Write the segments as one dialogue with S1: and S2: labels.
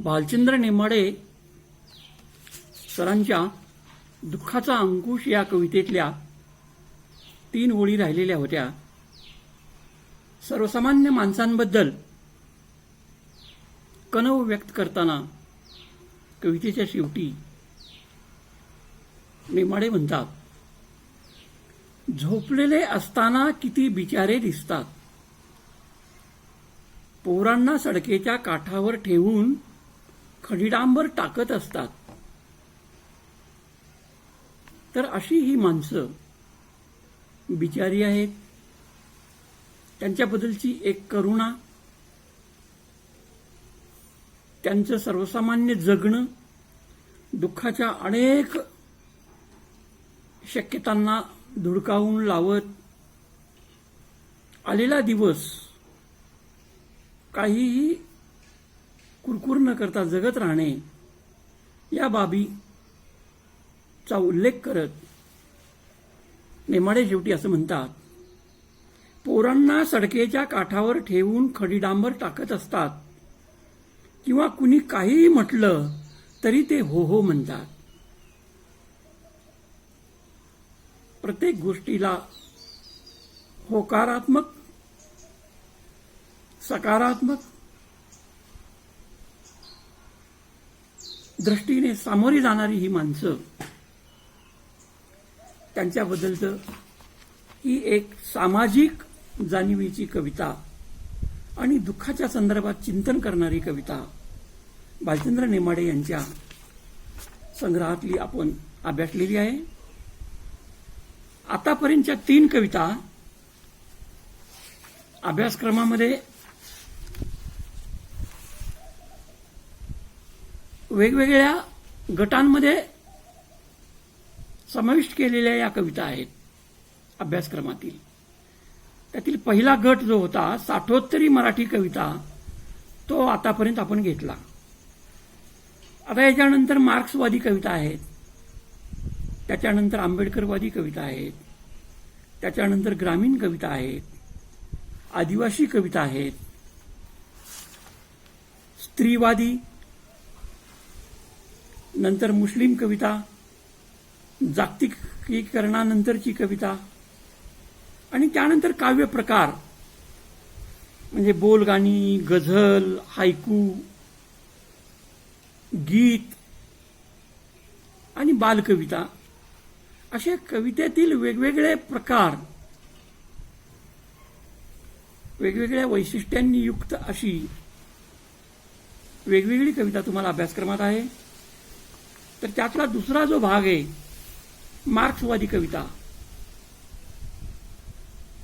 S1: भालचंद्र नेमाडे सरांच्या दुःखाचा अंकुश या कवितेतल्या 3 ओळी राहिलेल्या होत्या. सर्वसामान्य माणसांबद्दल कनव व्यक्त करताना कवितेच्या शेवटी नेमाडे म्हणतात, झोपलेले असताना किती बिचारे दिसतात, पोरांना सडकेच्या काठावर ठेवून खडीडांबर टाकत असतात. तर अशी ही माणसं बिचारी आहेत. त्यांच्याबद्दलची एक करुणा, त्यांचं सर्वसामान्य जगणं, दुःखाच्या अनेक शक्यतांना धुडकावून लावत आलेला दिवस काहीही कुरकुर न करता जगत राहणे या बाबीचा उल्लेख करत नेमाडे शेवटी असं म्हणतात, पोरांना सडकेच्या काठावर ठेवून खडीडांबर टाकत असतात किंवा कुणी काहीही म्हटलं तरी ते हो हो म्हणतात. प्रत्येक गोष्टीला होकारात्मक, सकारात्मक दृष्टीने सामोरी जाणारी ही माणसं, त्यांच्याबद्दलचं ही एक सामाजिक जाणीवेची कविता आणि दुःखाच्या संदर्भात चिंतन करणारी कविता भालचंद्र नेमाडे यांच्या संग्रहातली आपण अभ्यासलेली आहे. आतापर्यंतच्या 3 कविता अभ्यासक्रमामध्ये वेगवेगळ्या गटांमध्ये समाविष्ट केलेल्या या कविता आहेत अभ्यासक्रमातील. त्यातील पहिला गट जो होता साठोत्तरी मराठी कविता, तो आतापर्यंत आपण घेतला. आता याच्यानंतर मार्क्सवादी कविता आहेत, त्याच्यानंतर आंबेडकरवादी कविता आहेत, त्याच्यानंतर ग्रामीण कविता आहेत, आदिवासी कविता आहेत, स्त्रीवादी, नंतर मुस्लिम कविता, जागतिकीकरणानंतरची कविता आणि त्यानंतर काव्य प्रकार म्हणजे बोलगाणी, गझल, हायकू, गीत आणि बालकविता, अशा कवितेतील वेगवेगळे प्रकार, वेगवेगळ्या वैशिष्ट्यांनी युक्त अशी वेगवेगळी कविता तुम्हाला अभ्यासक्रमात आहे. तर त्यातला दुसरा जो भाग आहे मार्क्सवादी कविता,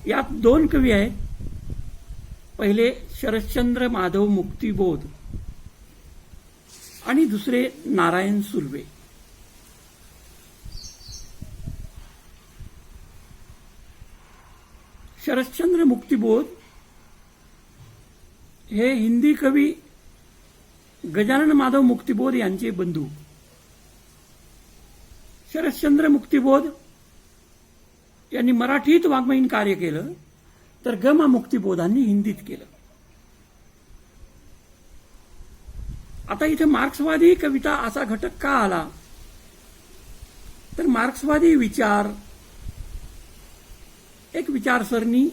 S1: यात 2 कवी आहेत. पहिले शरश्चंद्र माधव मुक्तिबोध आणि दुसरे नारायण सुर्वे. शरश्चंद्र मुक्तिबोध हे हिंदी कवी गजानन माधव मुक्तिबोध यांचे बंधू. शरश्चंद्र मुक्तिबोध यांनी मराठीत वाङ्मयीन कार्य केलं, तर ग. मा. मुक्तिबोधांनी हिंदीत केलं. आता इथे मार्क्सवादी कविता असा घटक का आला, तर मार्क्सवादी विचार, एक विचारसरणी,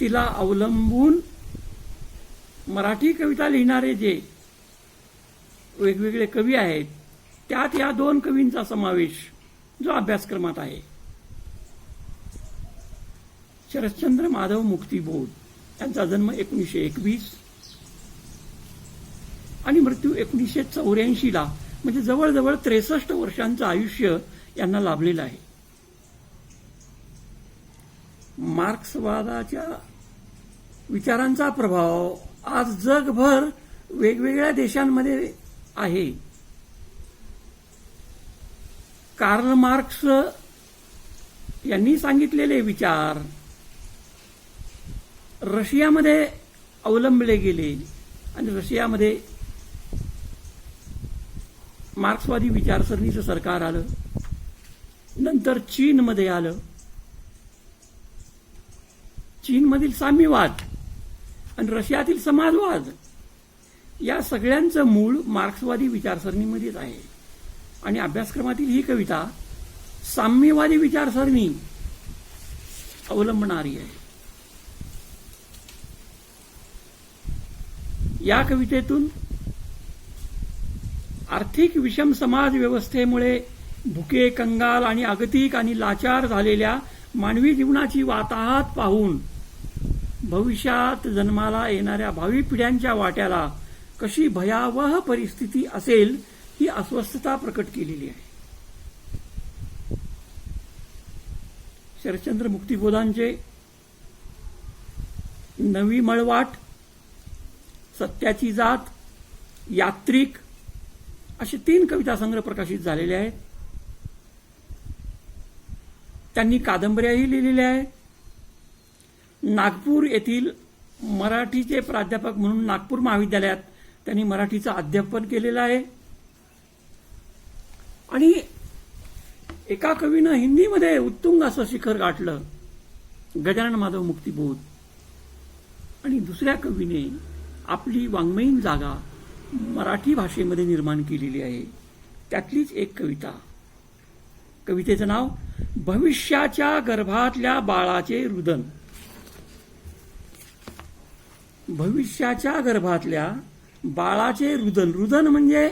S1: तिला अवलंबून मराठी कविता लिहिणारे जे वेगवेगळे कवी आहेत, त्यात या 2 कवींचा समावेश जो अभ्यासक्रमात आहे. शरश्चंद्र माधव मुक्तिबोध यांचा जन्म 1921 आणि मृत्यू 1984 म्हणजे जवळजवळ 63 वर्षांचं आयुष्य यांना लाभलेलं आहे. मार्क्सवादाच्या विचारांचा प्रभाव आज जगभर वेगवेगळ्या देशांमध्ये आहे. कार्ल मार्क्स यांनी सांगितलेले विचार रशियामध्ये अवलंबले गेले आणि रशियामध्ये मार्क्सवादी विचारसरणीचं सरकार आलं. नंतर चीनमध्ये आलं. चीनमधील साम्यवाद आणि रशियातील समाजवाद या सगळ्यांचं मूळ मार्क्सवादी विचारसरणीमध्येच आहे आणि अभ्यासक्रमातील ही कविता साम्यवादी विचारसरणी अवलंबणारी आहे. या कवितेतून आर्थिक विषम समाज व्यवस्थेमुळे भुके, कंगाल आणि अगतिक आणि लाचार झालेल्या मानवी जीवनाची वाताहत पाहून भविष्यात जन्माला येणाऱ्या भावी पिढ्यांच्या वाट्याला कशी भयावह परिस्थिती असेल ही अस्वस्थता प्रकट केलेली आहे. शरदचंद्र मुक्तिबोधांचे नवी मळवाट, सत्याची जात, यात्रिक असे 3 कविता संग्रह प्रकाशित झालेले आहेत. त्यांनी कादंबऱ्याही लिहिलेल्या आहेत. नागपूर येथील मराठीचे प्राध्यापक म्हणून नागपूर महाविद्यालयात त्यांनी मराठीचं अध्यापन केलेलं आहे. आणि एका कवीनं हिंदीमध्ये उत्तुंग असं शिखर गाठलं, गजानन माधव मुक्तिबोध. आणि दुसऱ्या कवीने आपली वाङ्मयीन जागा मराठी भाषेमध्ये निर्माण केलेली आहे. त्यातलीच एक कविता, कवितेचं नाव भविष्याच्या गर्भातल्या बाळाचे रुदन. भविष्याच्या गर्भातल्या बाळाचे रुदन. रुदन म्हणजे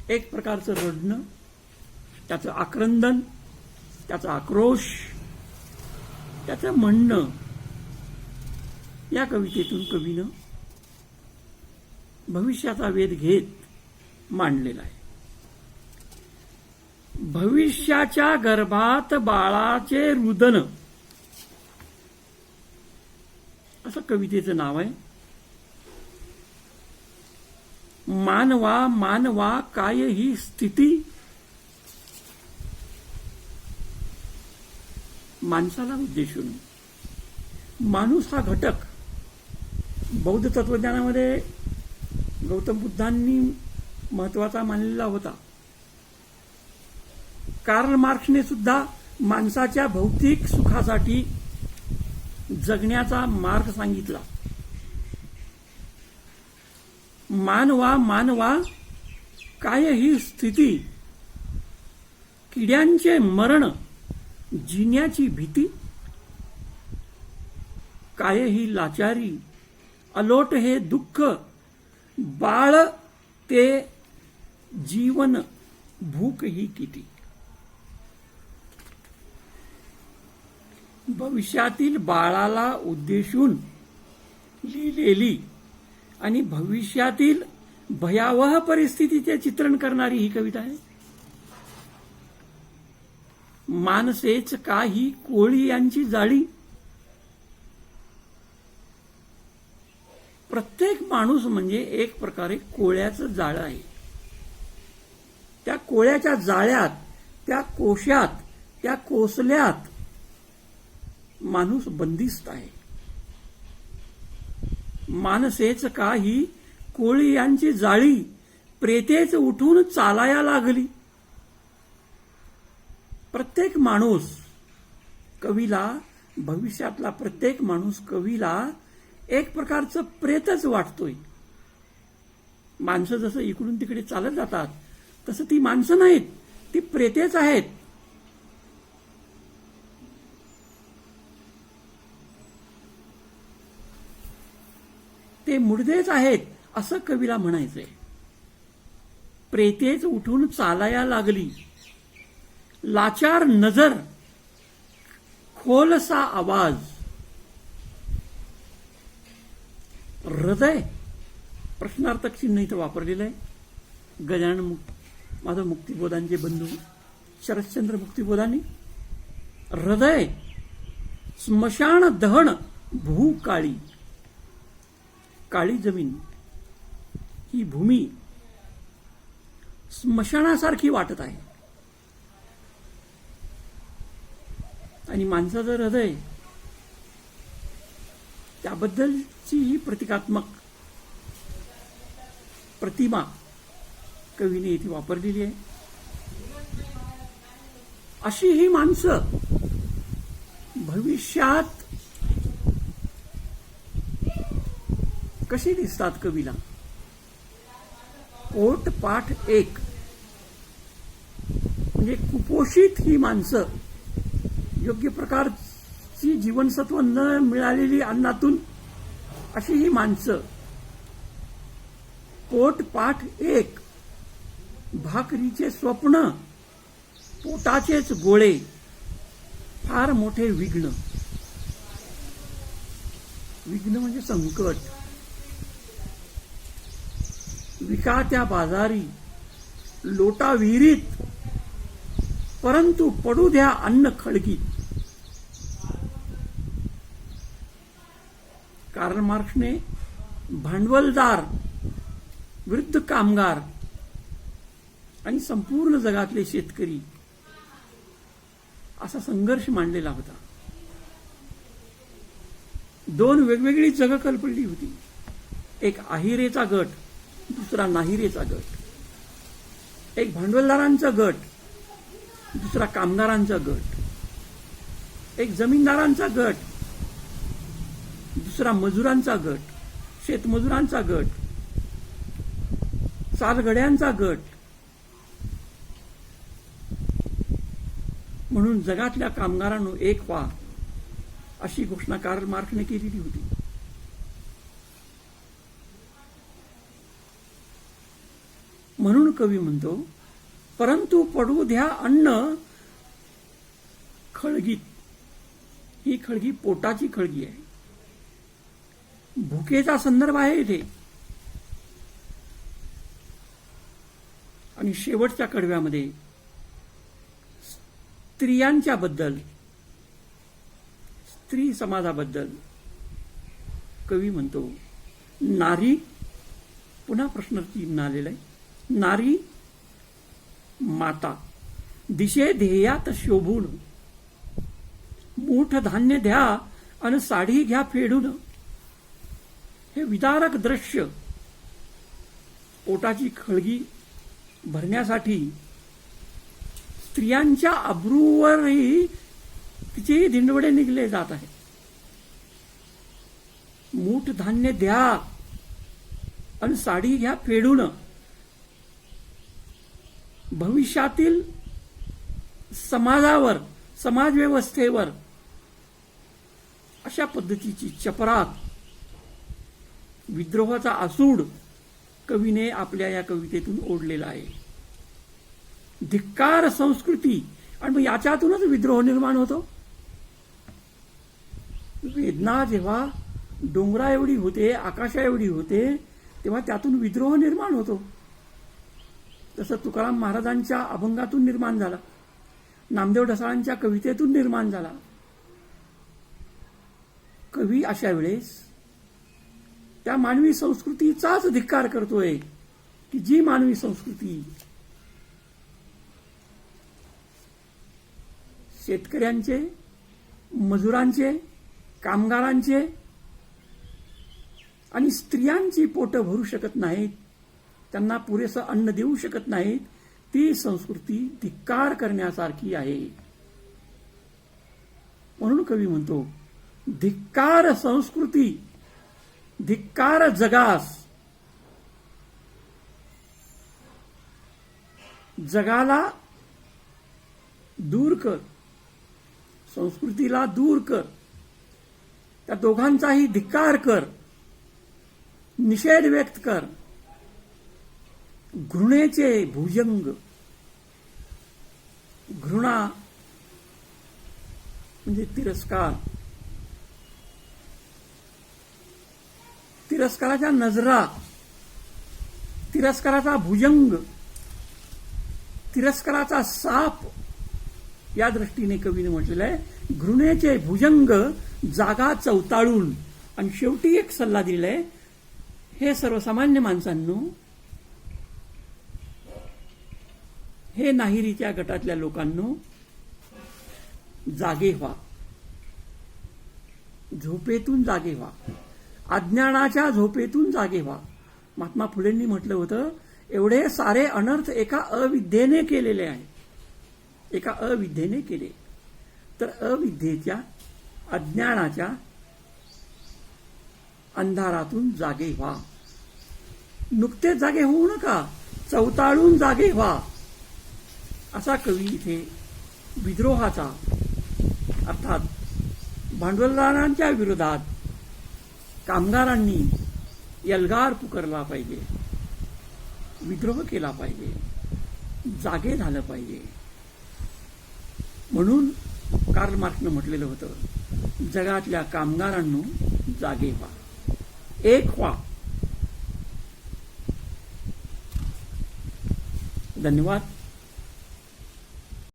S1: एक प्रकारचं रडणं, त्याचं आक्रंदन, त्याचा आक्रोश, त्याचं म्हणणं या कवितेतून कवीनं भविष्याचा वेध घेत मांडलेला आहे. भविष्याच्या गर्भात बाळाचे रुदन असं कवितेचं नाव आहे. मानवा मानवा काय ही स्थिती. माणसाला उद्देशून माणूस हा घटक बौद्ध तत्वज्ञानामध्ये गौतम बुद्धांनी महत्वाचा मानलेला होता. कार्ल मार्क्सने सुद्धा माणसाच्या भौतिक सुखासाठी जगण्याचा मार्ग सांगितला. मानवा मानवा काय ही स्थिती. किड्यांचे मरण, जिण्याची भीती. काय ही लाचारी, अलोट हे दुःख. बाळ ते जीवन, भूक ही किती. भविष्यातील बाळाला उद्देशून लिहिलेली आणि भविष्यातील भयावह परिस्थितीचे चित्रण करणारी ही कविता आहे. माणसेच का ही कोळी यांची जाळी. प्रत्येक माणूस म्हणजे एक प्रकारे कोळ्याचं जाळं आहे. त्या कोळ्याच्या जाळ्यात, त्या कोशात, त्या कोसल्यात माणूस बंदिस्त आहे. माणसेच का ही कोळी यांची जाळी. प्रेतेच उठून चालाया लागली. प्रत्येक माणूस कवीला, भविष्यातला प्रत्येक माणूस कवीला एक प्रकारचं प्रेतच वाटतोय. माणसं जसं इकडून तिकडे चालत जातात तसं ती माणसं नाहीत, ती प्रेतेच आहेत. ते मुडदेच आहेत असं कवीला म्हणायचंय. प्रेतेच उठून चालाया लागली. लाचार नजर, खोलसा आवाज. हृदय प्रश्नार्थक चिन्ह इथं वापरलेलं आहे. गजानन माधव मुक्तिबोधांचे बंधू शरदचंद्र मुक्तिबोधांनी हृदय, स्मशान दहन, भू काळी. काळी जमीन ही भूमी स्मशानासारखी वाटत आहे आणि माणसाचं हृदय त्याबद्दलची ही प्रतिकात्मक प्रतिमा कवीने इथे वापरलेली आहे. अशी ही माणसं भविष्यात कशी दिसतात कवीला पोट पाठ एक म्हणजे कुपोषित ही माणसं, योग्य प्रकारची जीवनसत्व न मिळालेली अन्नातून अशी ही माणसं, पोट पाठ एक, भाकरीचे स्वप्न, पोटाचेच गोळे, फार मोठे विघ्न. विघ्न म्हणजे संकट. विकात्या बाजारी, लोटा विहिरीत, परंतु पडू द्या अन्न खळगीत. कार्ल मार्क्सने भांडवलदार विरुद्ध कामगार आणि संपूर्ण जगातले शेतकरी असा संघर्ष मांडलेला होता. दोन वेगवेगळी जगं कल्पली होती. एक अहिरेचा गट, दुसरा नाहिरेचा गट. एक भांडवलदारांचा गट, दुसरा कामगारांचा गट. एक जमीनदारांचा गट, दुसरा मजुरांचा गट, शेतमजुरांचा गट, चालगड्यांचा गट. म्हणून जगातल्या कामगारांनो एक व्हा अशी घोषणा कार्ल मार्क्सने केलेली होती. म्हणून कवी म्हणतो, परंतु पडू द्या अन्न खळगीत. ही खळगी पोटाची खळगी आहे. भुकेचा संदर्भ आहे इथे. आणि शेवटच्या कडव्यामध्ये स्त्रियांच्या बद्दल, स्त्री समाजाबद्दल कवी म्हणतो, नारी, पुन्हा प्रश्नचिन्ह आलेलं आहे, नारी माता दिशे ध्येयात शोभून, मूठ धान्य द्या आणि साडी घ्या फेडून. हे विदारक दृश्य पोटाची खळगी भरण्यासाठी स्त्रियांच्या अब्रूवरही तिचे दिंडवडे निघले जात आहेत. मूठ धान्य द्या आणि साडी घ्या फेडून. भविष्यातील समाजावर, समाजव्यवस्थेवर अशा पद्धतीची चपराक, विद्रोहाचा आसूड कवीने आपल्या या कवितेतून ओढलेला आहे. धिक्कार संस्कृती. आणि मग याच्यातूनच विद्रोह निर्माण होतो. वेदना जेव्हा डोंगरा एवढी होते, आकाशा एवढी होते, तेव्हा त्यातून विद्रोह निर्माण होतो. तसं तुकाराम महाराजांच्या अभंगातून निर्माण झाला, नामदेव ढसाळांच्या कवितेतून निर्माण झाला. कवी अशा वेळेस त्या मानवी संस्कृतीचाच धिक्कार करतोय की जी मानवी संस्कृती शेतकऱ्यांचे, मजुरांचे, कामगारांचे आणि स्त्रियांची पोटं भरू शकत नाहीत, त्यांना पुरेसं अन्न देऊ शकत नाहीत, ती संस्कृती धिक्कार करण्यासारखी आहे. म्हणून कवी म्हणतो, धिक्कार संस्कृती, धिक्कार जगास. जगाला दूर कर, संस्कृतीला दूर कर, त्या दोघांचाही धिक्कार कर, निषेध व्यक्त कर. घृणेचे भुजंग. घृणा म्हणजे तिरस्कार. तिरस्काराच्या नजरा, तिरस्काराचा भुजंग, तिरस्काराचा साप, या दृष्टीने कवीने म्हटलेलं आहे. घृणेचे भुजंग जागा चवताळून. आणि शेवटी एक सल्ला दिलेला आहे, हे सर्वसामान्य माणसांनो, हे नाहिरीच्या गटातल्या लोकांनो, जागे व्हा, झोपेतून जागे व्हा, अज्ञानाच्या झोपेतून जागे व्हा. महात्मा फुलेंनी म्हटलं होतं, एवढे सारे अनर्थ एका अविद्येने केलेले आहे, एका अविद्येने केले. तर अविद्येच्या, अज्ञानाच्या अंधारातून जागे व्हा. नुकतेच जागे होऊ नका, चवताळून जागे व्हा, असा कवी इथे विद्रोहाचा अर्थात भांडवलदारांच्या विरोधात कामगारांनी एल्गार पुकारला पाहिजे, विद्रोह केला पाहिजे, जागे झालं पाहिजे. म्हणून कार्ल मार्क्सनं म्हटलेलं होतं, जगातल्या कामगारांनो जागे व्हा, एक व्हा. धन्यवाद.